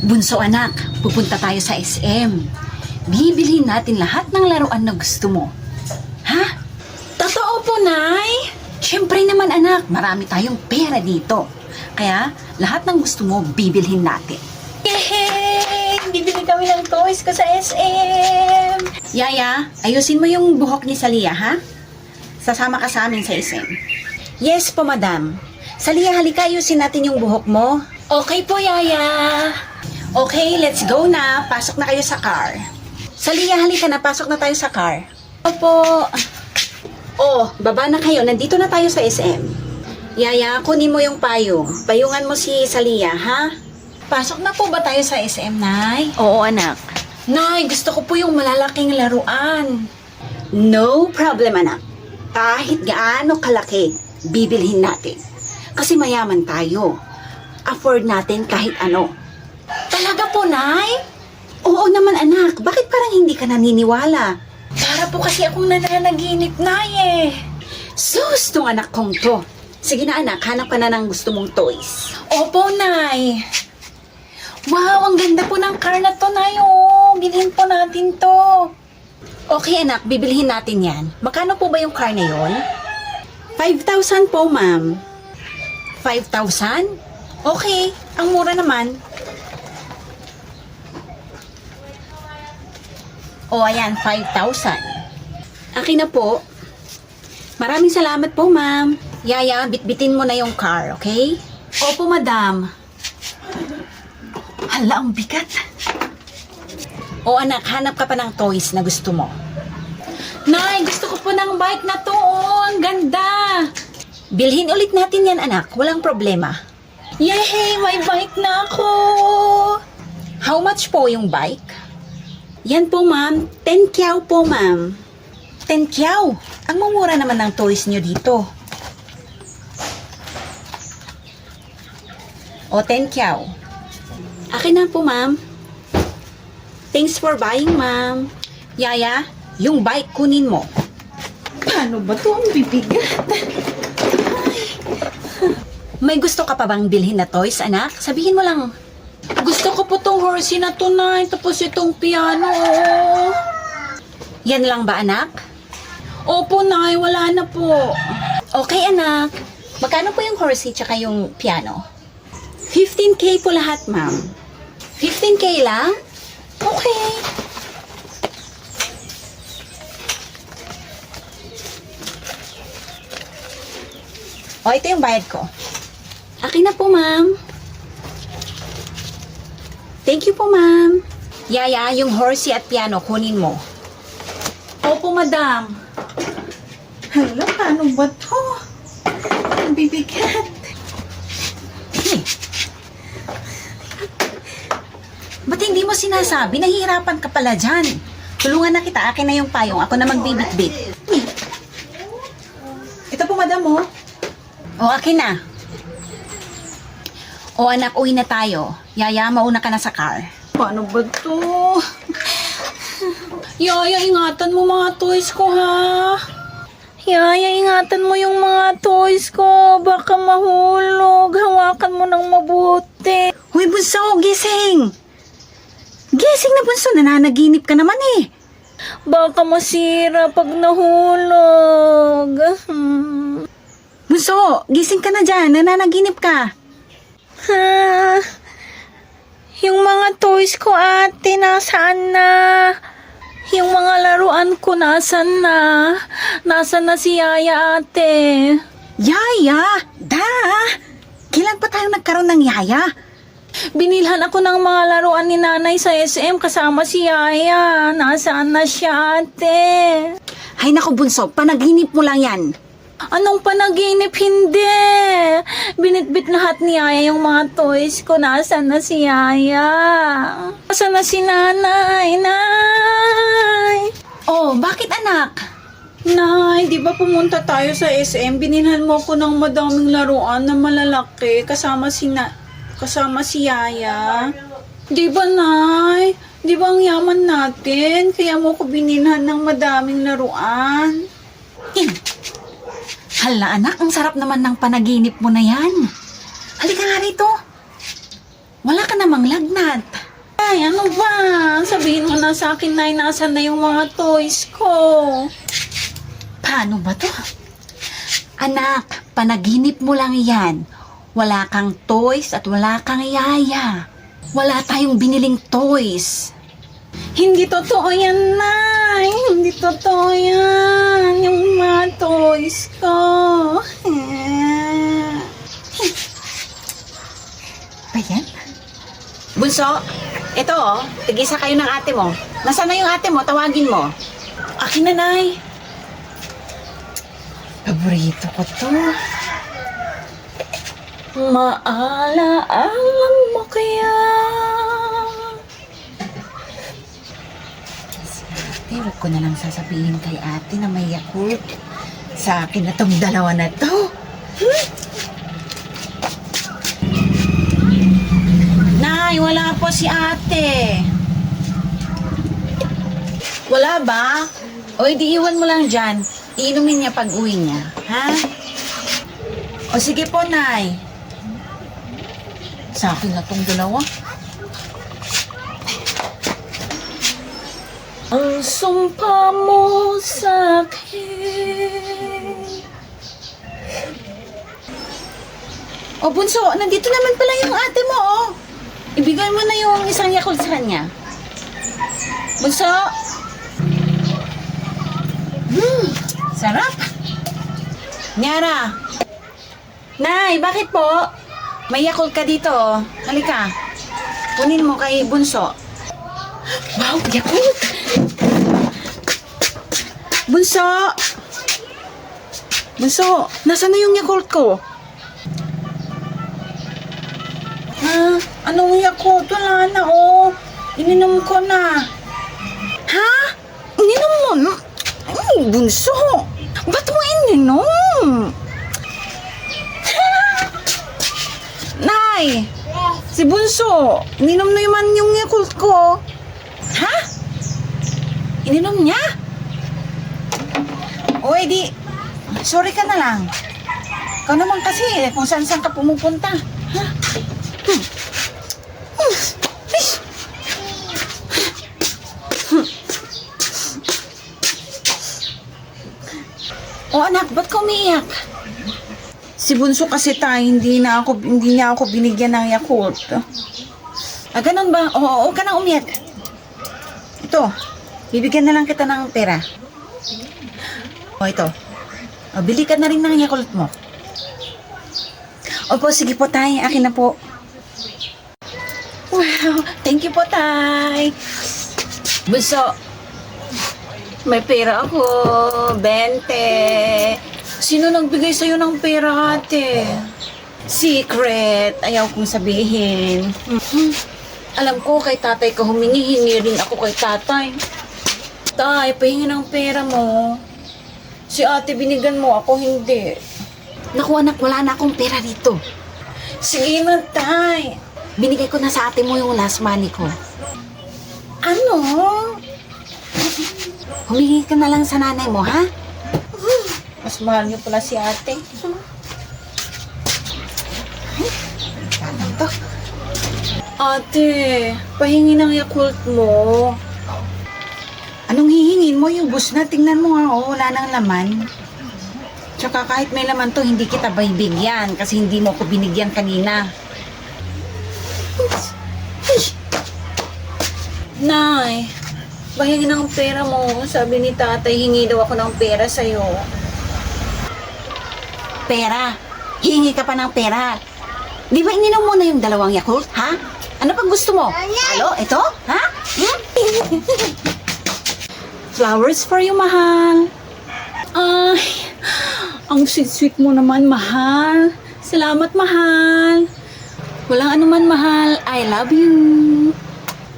Bunso anak, pupunta tayo sa SM. Bibilhin natin lahat ng laruan na gusto mo. Ha? Totoo po, Nay? Siyempre naman anak, marami tayong pera dito. Kaya lahat ng gusto mo, bibilhin natin. Yay! Bibili kami ng toys ko sa SM! Yaya, ayusin mo yung buhok ni Salia, ha? Sasama ka sa amin sa SM. Yes po, madam. Salia, halika, ayusin natin yung buhok mo. Okay po, Yaya! Okay, let's go na. Pasok na kayo sa car. Salia, halika na. Pasok na tayo sa car. Opo. Oh, baba na kayo. Nandito na tayo sa SM. Yaya, kunin mo yung payong. Payungan mo si Salia, ha? Pasok na po ba tayo sa SM, Nay? Oo, anak. Nay, gusto ko po yung malalaking laruan. No problem, anak. Kahit gaano kalaki, bibilhin natin. Kasi mayaman tayo. Afford natin kahit ano. Talaga po, Nay? Oo naman, anak. Bakit parang hindi ka naniniwala? Para po kasi akong nananaginip, Nay eh. Sus, tong anak kong to. Sige na, anak. Hanap ka na ng gusto mong toys. Opo, Nay. Wow, ang ganda po ng car na to, Nay. Oh, bilhin po natin to. Okay, anak. Bibilhin natin yan. Magkano po ba yung car na yon? 5,000 po, ma'am. 5,000? Okay. Ang mura naman. O, ayan, 5,000. Akin na po. Maraming salamat po, ma'am. Yaya, bitbitin mo na yung car, okay? Opo, madam. Hala, ang bigat. O, anak, hanap ka pa ng toys na gusto mo. Nay, gusto ko po ng bike na to. Oh, ang ganda. Bilhin ulit natin yan, anak. Walang problema. Yay, may bike na ako. How much po yung bike? Yan po, ma'am. 10 kyaw po, ma'am. 10 kyaw? Ang mumura naman ng toys nyo dito. O, 10 kyaw. Akin na po, ma'am. Thanks for buying, ma'am. Yaya, yung bike kunin mo. Paano ba to? Ang bibigat. May gusto ka pa bang bilhin na toys, anak? Sabihin mo lang. Gusto ko po tong horsey na to, Nay. Tapos itong piano. Yan lang ba, anak? Opo, Nay. Wala na po. Okay, anak. Magkano po yung horsey tsaka yung piano? 15K po lahat, ma'am. 15K lang? Okay. O, ito yung bayad ko. Akin na po, ma'am. Thank you po, ma'am. Yaya, yung horsey at piano, kunin mo. Opo, madam. Hala, paano ba to? Ang bibigat. Ba't hindi mo sinasabi? Nahihirapan ka pala dyan. Tulungan na kita. Akin na yung payong. Ako na magbibit-bit. Ito po, madam, oh. O, akin na. O, anak, uwi na tayo. Yaya, mauna ka na sa car. Paano ba to? Yaya, ingatan mo mga toys ko, ha? Yaya, ingatan mo yung mga toys ko. Baka mahulog. Hawakan mo ng mabuti. Huy, bunso, gising! Gising na, bunso. Nananaginip ka naman eh. Baka masira pag nahulog. Bunso, gising ka na dyan. Nananaginip ka. Ha? Yung mga toys ko, ate, nasaan na? Yung mga laruan ko, nasaan na? Nasaan na si Yaya, ate? Yaya! Da! Kailan pa tayo nagkaroon ng yaya? Binilhan ako ng mga laruan ni nanay sa SM kasama si Yaya. Nasaan na siya, ate? Hay naku, bunso. Panaginip mo lang yan. Anong panaginip? Hindi. Binitbit lahat ni Yaya yung mga toys ko. Nasaan na si Yaya? Nasaan na si nanay? Nay! Oh, bakit anak? Nay, di ba pumunta tayo sa SM? Binilhan mo ko ng madaming laruan na malalaki kasama si Yaya. Di ba, Nay? Di ba ang yaman natin? Kaya mo ko binilhan ng madaming laruan. Hala anak, ang sarap naman ng panaginip mo na yan. Halika nga rito. Wala ka namang lagnat. Nay, ano ba? Sabihin mo na sa akin, Nay, nasan na yung mga toys ko? Paano ba to? Anak, panaginip mo lang yan. Wala kang toys at wala kang yaya. Wala tayong biniling toys. Hindi totoo yan, Nay. Hindi totoo yan. Yung mga toys ko. Ba yan? Bunso, ito tigisa kayo ng ate mo. Nasaan na yung ate mo? Tawagin mo. Akin na, Nay. Paborito ko to. Maala-alang mo kaya. Ate, huwag ko na lang sasabihin kay ate na may Yakult. Sa akin na tong dalawa na to. Nay, wala po si ate. Wala ba? O, di iwan mo lang dyan. Iinumin niya pag uwi niya. Ha? O, sige po, Nay. Sa akin na tong dalawa. Ang sumpa mo sa akin. O, Bunso, nandito naman pala yung ate mo, oh. Ibigay mo na yung isang Yakult sa kanya. Bunso. Sarap. Nyara. Nay, bakit po? May Yakult ka dito, oh. Halika. Kunin mo kay Bunso. Wow, Yakult! Bunso! Bunso, nasaan na yung Yakult ko? Ha? Anong Yakult? Wala na, oh. Ininom ko na. Ha? Ininom mo? Ay, Bunso! Ba't mo ininom? Nay! Si Bunso, ininom na naman yung Yakult ko. Ha? Ininom niya? O, edi, sorry ka na lang. Ikaw naman kasi, kung saan-saan ka pumupunta. Ha? O anak, ba't ka umiiyak? Si Bunso kasi tayo, hindi niya ako binigyan ng Yakult. Ah, ganun ba? Oo, ka na umiyak. Ito, bibigyan na lang kita ng pera. O, ito. O, bili ka na rin ng Yakult mo. Opo, sige po, tay. Akin na po. Wow, thank you po, tay. Bunso, may pera ako. 20. Sino nagbigay sa'yo ng pera, ate? Secret. Ayaw kong sabihin. Alam ko, kay tatay ka humingi. Hingi rin ako kay tatay. Tay, pahingi ng pera mo. Si ate binigyan mo, ako hindi. Naku anak, wala na akong pera dito. Sige na, tay. Binigay ko na sa ate mo yung last money ko. Ano? Humingi ka na lang sa nanay mo, ha? Mas mahal niyo pala si ate. Ano to? Ate, pahingi ng Yakult mo. Anong hihingin mo? Yung bus na, tingnan mo nga, oh, wala nang laman. Tsaka kahit may laman to, hindi kita bibigyan kasi hindi mo ko binigyan kanina. Nay, pahingi ng pera mo. Sabi ni tatay, hingi daw ako ng pera sa'yo. Pera? Hihingi ka pa ng pera? Di ba ininom mo na yung dalawang Yakult, ha? Ano pang gusto mo? Halo, ito? Ha? Flowers for you, mahal. Ay, ang sweet-sweet mo naman, mahal. Salamat, mahal. Walang anuman, mahal. I love you.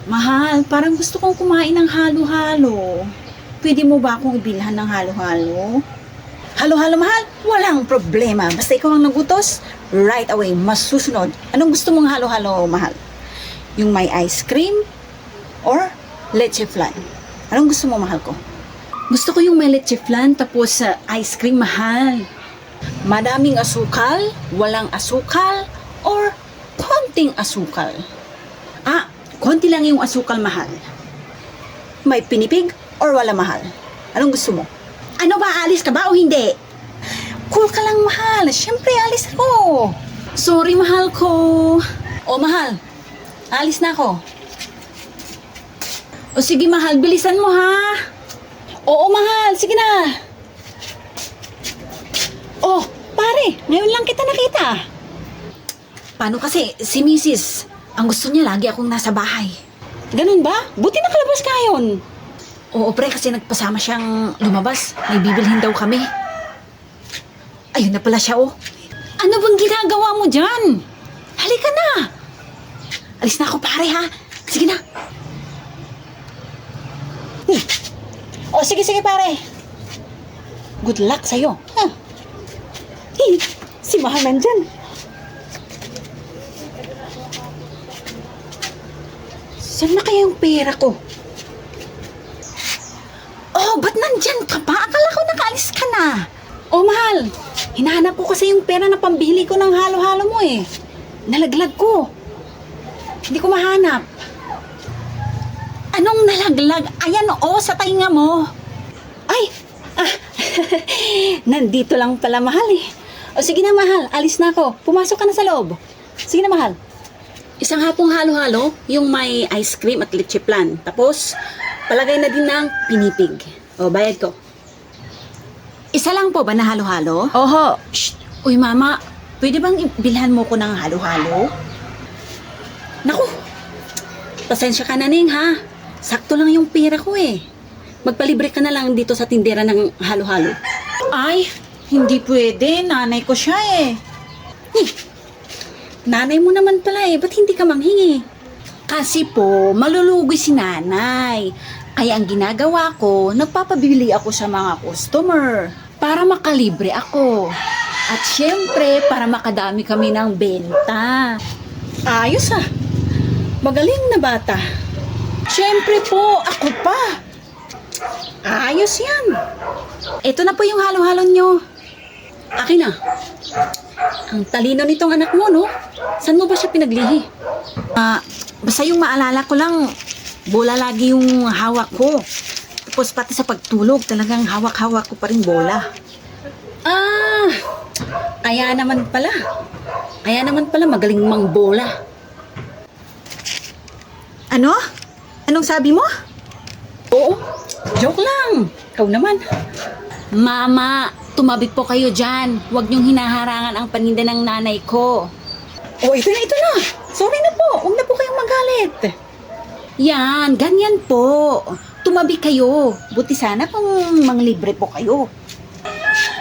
Mahal, parang gusto kong kumain ng halo-halo. Pwede mo ba akong ibilhan ng halo-halo? Halo-halo, mahal? Walang problema. Basta ikaw ang nagutos, right away, masusunod. Anong gusto mong halo-halo, mahal? Yung may ice cream or leche flan? Anong gusto mo, mahal ko? Gusto ko yung may leche flan tapos ice cream, mahal. Madaming asukal, walang asukal, or konting asukal? Ah, konti lang yung asukal, mahal. May pinipig or wala, mahal? Anong gusto mo? Ano ba, alis ka ba o hindi? Cool ka lang, mahal. Siyempre, alis ako. Sorry, mahal ko. O, mahal. Alis na ako. O, sige, mahal. Bilisan mo, ha? Oo, mahal. Sige na. Oh, pare. Ngayon lang kita nakita. Paano kasi si Mrs. Ang gusto niya lagi akong nasa bahay. Ganun ba? Buti nakalabas ka yun. Oo, pre, kasi nagpasama siyang lumabas. May bibilhin daw kami. Ayun na pala siya, oh. Ano bang ginagawa mo dyan? Halika na. Alis na ako, pare, ha? Sige na. O, sige, pare. Good luck sa'yo. Ha? Si Mahal nandyan. Saan na kaya yung pera ko? Oh, ba't nandyan ka pa? Akala ko nakaalis ka na. Oh, Mahal. Hinahanap ko kasi yung pera na pambili ko ng halo-halo mo eh. Nalaglag ko. Hindi ko mahanap. Anong nalaglag? Ayan o, sa tainga mo. Ay! Nandito lang pala, Mahal eh. O sige na, Mahal. Alis na ako. Pumasok ka na sa loob. Sige na, Mahal. Isang hapong halo-halo, yung may ice cream at leche flan. Tapos, palagay na din ng pinipig. O, bayad ko. Isa lang po ba na halo-halo? Oho. Shh! Uy, Mama. Pwede bang bilhan mo ko ng halo-halo? Naku! Pasensya ka na, Ning, ha? Sakto lang yung pera ko eh. Magpalibre ka na lang dito sa tindera ng halo-halo. Ay, hindi pwede. Nanay ko siya eh. Nanay mo naman pala eh. Ba't hindi ka manghingi? Kasi po, malulugi si nanay. Kaya ang ginagawa ko, nagpapabili ako sa mga customer para makalibre ako. At syempre, para makadami kami ng benta. Ayos ah. Magaling na bata. Syempre po, ako pa. Ayos yan. Ito na po yung halo-halo nyo. Akin na. Ang talino nitong anak mo, no? Saan mo ba siya pinaglihi? Basta yung maalala ko lang, bola lagi yung hawak ko. Tapos pati sa pagtulog, talagang hawak-hawak ko pa rin bola. Kaya naman pala magaling mang bola. Ano? Anong sabi mo? Oo, joke lang. Ikaw naman. Mama, tumabi po kayo dyan. Huwag niyong hinaharangan ang paninda ng nanay ko. Oh, ito na. Sorry na po. Huwag na po kayong magalit. Yan, ganyan po. Tumabi kayo. Buti sana kung manglibre po kayo.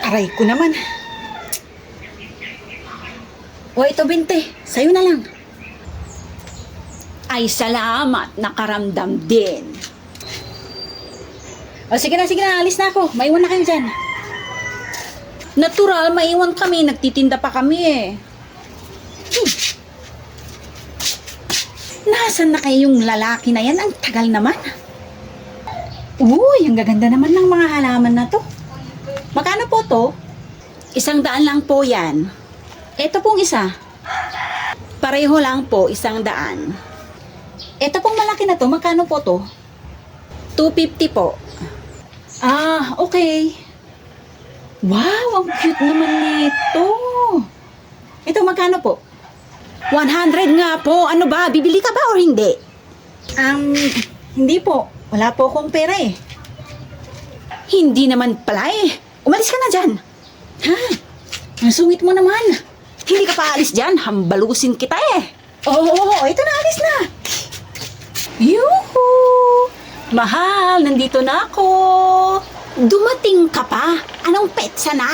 Aray ko naman. O, ito, Binte. Sa'yo na lang. Ay, salamat. Nakaramdam din. O, sige na. Alis na ako. Maiwan na kayo dyan. Natural, maiwan kami. Nagtitinda pa kami eh. Nasaan na kayo yung lalaki na yan? Ang tagal naman. Uy, ang gaganda naman ng mga halaman na to. Magkano po to? 100 lang po yan. Ito pong isa. Pareho lang po, 100. Ito pong malaki na to, magkano po to? 250 po. Okay. Wow, ang cute naman nito. Ito, magkano po? 100 nga po. Ano ba? Bibili ka ba o hindi? Hindi po. Wala po akong pera eh. Hindi naman pala eh. Umalis ka na dyan. Ha? Ang sungit mo naman. Hindi ka pa alis dyan. Hambalusin kita eh. Oo, ito na, alis na. Yuhu! Mahal, nandito na ako. Dumating ka pa. Anong petsa na?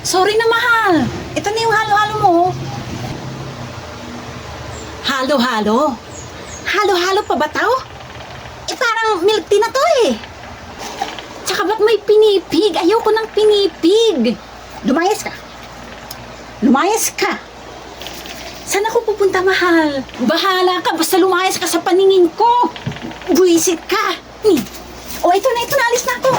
Sorry na, mahal. Ito na yung halo-halo mo. Halo-halo? Halo-halo pa ba tao? Parang milk tea na to eh. Tsaka ba't may pinipig? Ayoko ng pinipig. Lumayas ka. Saan ako pupunta, mahal? Bahala ka, basta lumayas ka sa paningin ko. Buwisit ka. O, ito na, alis na ako.